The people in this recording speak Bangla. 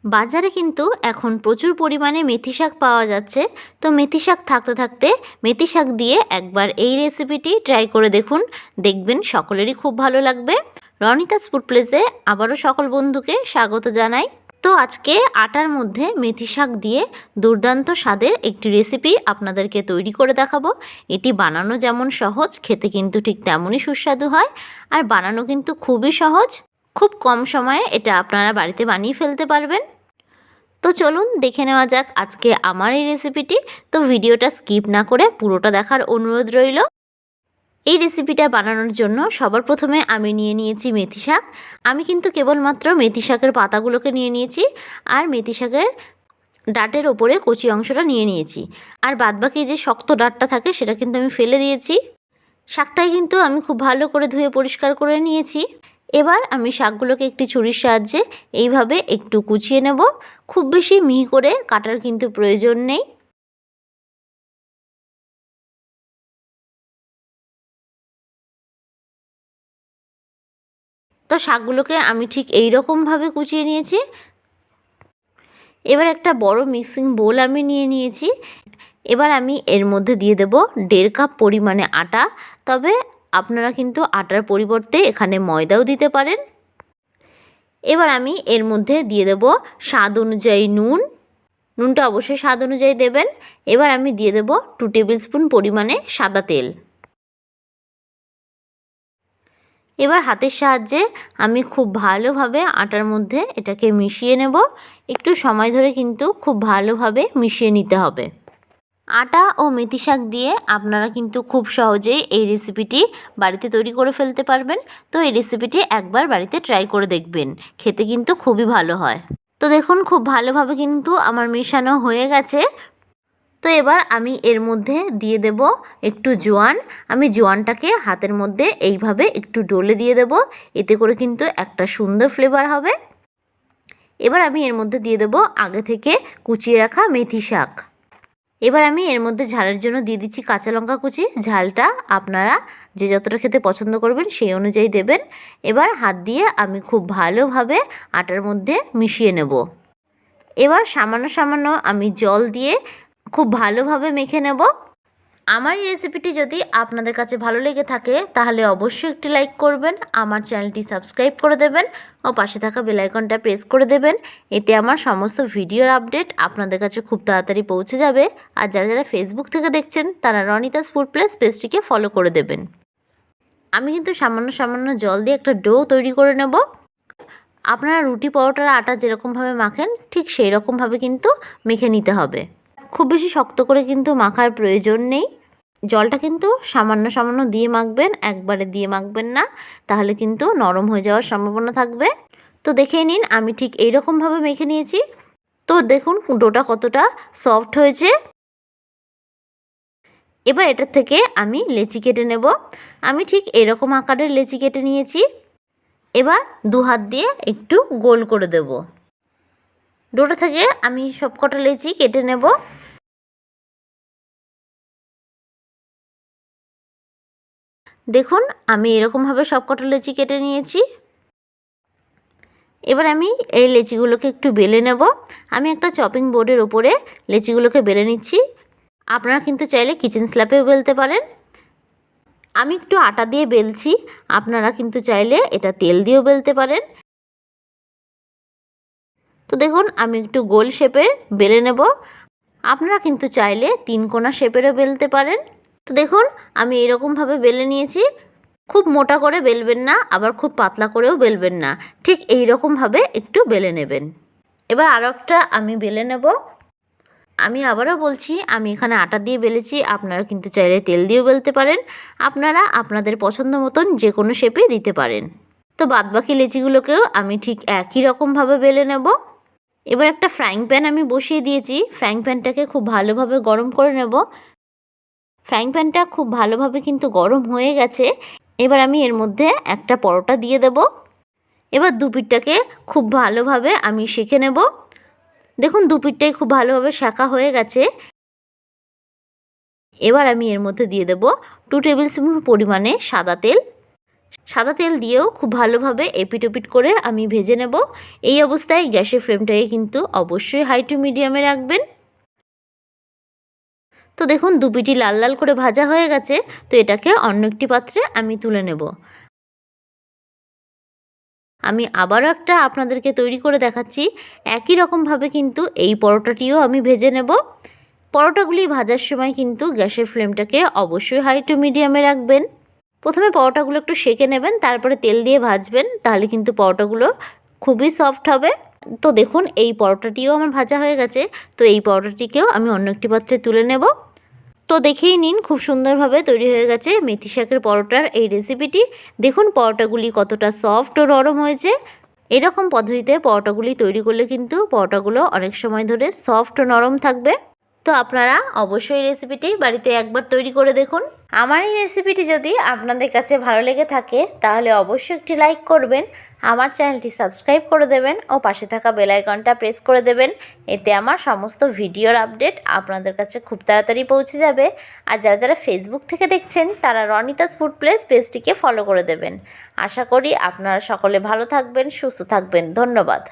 বাজারে কিন্তু এখন প্রচুর পরিমাণে মেথি শাক পাওয়া যাচ্ছে। তো মেথি শাক থাকতে থাকতে মেথি শাক দিয়ে একবার এই রেসিপিটি ট্রাই করে দেখুন, দেখবেন সকলেরই খুব ভালো লাগবে। রনিতাস ফুড প্লেসে আবারও সকল বন্ধুকে স্বাগত জানাই। তো আজকে আটার মধ্যে মেথি শাক দিয়ে দুর্দান্ত স্বাদের একটি রেসিপি আপনাদেরকে তৈরি করে দেখাবো। এটি বানানো যেমন সহজ, খেতে কিন্তু ঠিক তেমনই সুস্বাদু হয়। আর বানানো কিন্তু খুবই সহজ, খুব কম সময়ে এটা আপনারা বাড়িতে বানিয়ে ফেলতে পারবেন। তো চলুন দেখে নেওয়া যাক আজকে আমার এই রেসিপিটি। তো ভিডিওটা স্কিপ না করে পুরোটা দেখার অনুরোধ রইল। এই রেসিপিটা বানানোর জন্য সবার প্রথমে আমি নিয়ে নিয়েছি মেথি শাক। আমি কিন্তু কেবলমাত্র মেথি শাকের পাতাগুলোকে নিয়ে নিয়েছি, আর মেথি শাকের ডাঁটের ওপরে কচি অংশটা নিয়ে নিয়েছি। আর বাদবাকি যে শক্ত ডাঁটটা থাকে সেটা কিন্তু আমি ফেলে দিয়েছি। শাকটাই কিন্তু আমি খুব ভালো করে ধুয়ে পরিষ্কার করে নিয়েছি। এবার আমি শাকগুলোকে একটি ছুরির সাহায্যে এইভাবে একটু কুচিয়ে নেব। খুব বেশি মিহি করে কাটার কিন্তু প্রয়োজন নেই। তো শাকগুলোকে আমি ঠিক এই রকমভাবে কুচিয়ে নিয়েছি। এবার একটা বড় মিক্সিং বোল আমি নিয়ে নিয়েছি। এবার আমি এর মধ্যে দিয়ে দেব 1.5 কাপ পরিমাণে আটা। তবে আপনারা কিন্তু আটার পরিবর্তে এখানে ময়দাও দিতে পারেন। এবার আমি এর মধ্যে দিয়ে দেব স্বাদ অনুযায়ী নুন। নুনটা অবশ্যই স্বাদ অনুযায়ী দেবেন। এবার আমি দিয়ে দেব 2 টেবিল স্পুন পরিমাণে সাদা তেল। এবার হাতের সাহায্যে আমি খুব ভালোভাবে আটার মধ্যে এটাকে মিশিয়ে নেব। একটু সময় ধরে কিন্তু খুব ভালোভাবে মিশিয়ে নিতে হবে। আটা ও মেথি শাক দিয়ে আপনারা কিন্তু খুব সহজেই এই রেসিপিটি বাড়িতে তৈরি করে ফেলতে পারবেন। তো এই রেসিপিটি একবার বাড়িতে ট্রাই করে দেখবেন, খেতে কিন্তু খুবই ভালো হয়। তো দেখুন খুব ভালোভাবে কিন্তু আমার মেশানো হয়ে গেছে। তো এবার আমি এর মধ্যে দিয়ে দেব একটু জোয়ান। আমি জোয়ানটাকে হাতের মধ্যে এইভাবে একটু ডলে দিয়ে দেব, এতে করে কিন্তু একটা সুন্দর ফ্লেভার হবে। এবার আমি এর মধ্যে দিয়ে দেব আগে থেকে কুচিয়ে রাখা মেথি শাক। এবার আমি এর মধ্যে ঝালের জন্য দিয়ে দিচ্ছি কাঁচা লঙ্কা কুচি। ঝালটা আপনারা যে যতটা খেতে পছন্দ করবেন সেই অনুযায়ী দেবেন। এবার হাত দিয়ে আমি খুব ভালোভাবে আটার মধ্যে মিশিয়ে নেব। এবার সামান্য সামান্য আমি জল দিয়ে খুব ভালোভাবে মেখে নেব। আমার এই রেসিপিটি যদি আপনাদের কাছে ভালো লেগে থাকে তাহলে অবশ্যই একটি লাইক করবেন, আমার চ্যানেলটি সাবস্ক্রাইব করে দেবেন ও পাশে থাকা বেল আইকনটা প্রেস করে দেবেন। এতে আমার সমস্ত ভিডিওর আপডেট আপনাদের কাছে খুব তাড়াতাড়ি পৌঁছে যাবে। আর যারা যারা ফেসবুক থেকে দেখছেন তারা রনিতাস ফুড প্লেস পেজটিকে ফলো করে দেবেন। আমি কিন্তু সামান্য সামান্য জল দিয়ে একটা ডো তৈরি করে নেব। আপনারা রুটি পরোটার আটা যেরকমভাবে মাখেন ঠিক সেই রকমভাবে কিন্তু মেখে নিতে হবে। খুব বেশি শক্ত করে কিন্তু মাখার প্রয়োজন নেই। জলটা কিন্তু সামান্য সামান্য দিয়ে মাখবেন, একবারে দিয়ে মাখবেন না, তাহলে কিন্তু নরম হয়ে যাওয়ার সম্ভাবনা থাকবে। তো দেখে নিন আমি ঠিক এই রকমভাবে মেখে নিয়েছি। তো দেখুন ডোটা কতটা সফট হয়েছে। এবার এটার থেকে আমি লেচি কেটে নেব। আমি ঠিক এরকম আকারের লেচি কেটে নিয়েছি। এবার দু হাত দিয়ে একটু গোল করে দেব। ডোটা থেকে আমি সবকটা লেচি কেটে নেব। দেখুন আমি এরকমভাবে সবকটা লেচি কেটে নিয়েছি। এবার আমি এই লেচিগুলোকে একটু বেলে নেব। আমি একটা চপিং বোর্ডের ওপরে লেচিগুলোকে বেলে নিচ্ছি। আপনারা কিন্তু চাইলে কিচেন স্ল্যাপেও বেলতে পারেন। আমি একটু আটা দিয়ে বেলছি, আপনারা কিন্তু চাইলে এটা তেল দিয়েও বেলতে পারেন। তো দেখুন আমি একটু গোল শেপের বেলে নেব। আপনারা কিন্তু চাইলে 3 কোণা শেপেরও বেলতে পারেন। তো দেখুন আমি এরকমভাবে বেলে নিয়েছি। খুব মোটা করে বেলবেন না, আবার খুব পাতলা করেও বেলবেন না, ঠিক এই রকমভাবে একটু বেলে নেবেন। এবার আরও একটা আমি বেলে নেব। আমি আবারও বলছি আমি এখানে আটা দিয়ে বেলেছি, আপনারা কিন্তু চাইলে তেল দিয়েও বেলতে পারেন। আপনারা আপনাদের পছন্দ মতন যে কোনো শেপে দিতে পারেন। তো বাদবাকি লেচিগুলোকেও আমি ঠিক একই রকমভাবে বেলে নেব। এবার একটা ফ্রাইং প্যান আমি বসিয়ে দিয়েছি। ফ্রাইং প্যানটাকে খুব ভালোভাবে গরম করে নেব। ফ্রাইং প্যানটা খুব ভালোভাবে কিন্তু গরম হয়ে গেছে। এবার আমি এর মধ্যে একটা পরোটা দিয়ে দেব। এবার দুপিঠটাকে খুব ভালোভাবে আমি সেঁকে নেব। দেখুন দুপিঠটাই খুব ভালোভাবে সেঁকা হয়ে গেছে। এবার আমি এর মধ্যে দিয়ে দেব 2 টেবিল স্পুন পরিমাণে সাদা তেল। সাদা তেল দিয়েও খুব ভালোভাবে এপিট ওপিট করে আমি ভেজে নেব। এই অবস্থায় গ্যাসের ফ্লেমটাকে কিন্তু অবশ্যই হাই টু মিডিয়ামে রাখবেন। তো দেখুন দুপিটি লাল লাল করে ভাজা হয়ে গেছে। তো এটাকে অন্য একটি পাত্রে আমি তুলে নেব। আমি আবারও একটা আপনাদেরকে তৈরি করে দেখাচ্ছি। একই রকমভাবে কিন্তু এই পরোটাটিও আমি ভেজে নেব। পরোটাগুলি ভাজার সময় কিন্তু গ্যাসের ফ্লেমটাকে অবশ্যই হাই টু মিডিয়ামে রাখবেন। প্রথমে পরোটাগুলো একটু সেঁকে নেবেন, তারপরে তেল দিয়ে ভাজবেন, তাহলে কিন্তু পরোটাগুলো খুবই সফট হবে। তো দেখুন এই পরোটাটিও আমার ভাজা হয়ে গেছে। তো এই পরোটাটিকেও আমি অন্য একটি পাত্রে তুলে নেব। তো দেখেই নিন খুব সুন্দরভাবে তৈরি হয়ে গেছে মেথি শাকের পরোটার এই রেসিপিটি। দেখুন পরোটাগুলি কতটা সফট ও নরম হয়েছে। এরকম পদ্ধতিতে পরোটাগুলি তৈরি করলে কিন্তু পরোটাগুলো অনেক সময় ধরে সফট ও নরম থাকবে। তো আপনারা অবশ্যই রেসিপিটি বাড়িতে একবার তৈরি করে দেখুন। আমার এই রেসিপিটি যদি আপনাদের কাছে ভালো লেগে থাকে তাহলে অবশ্যই একটি লাইক করবেন, আমার চ্যানেলটি সাবস্ক্রাইব করে দেবেন ও পাশে থাকা বেল আইকনটা প্রেস করে দেবেন। এতে আমার সমস্ত ভিডিওর আপডেট আপনাদের কাছে খুব তাড়াতাড়ি পৌঁছে যাবে। আর যারা যারা ফেসবুক থেকে দেখছেন তারা রনিতাস ফুড প্লেস পেজটিকে ফলো করে দেবেন। আশা করি আপনারা সকলে ভালো থাকবেন, সুস্থ থাকবেন। ধন্যবাদ।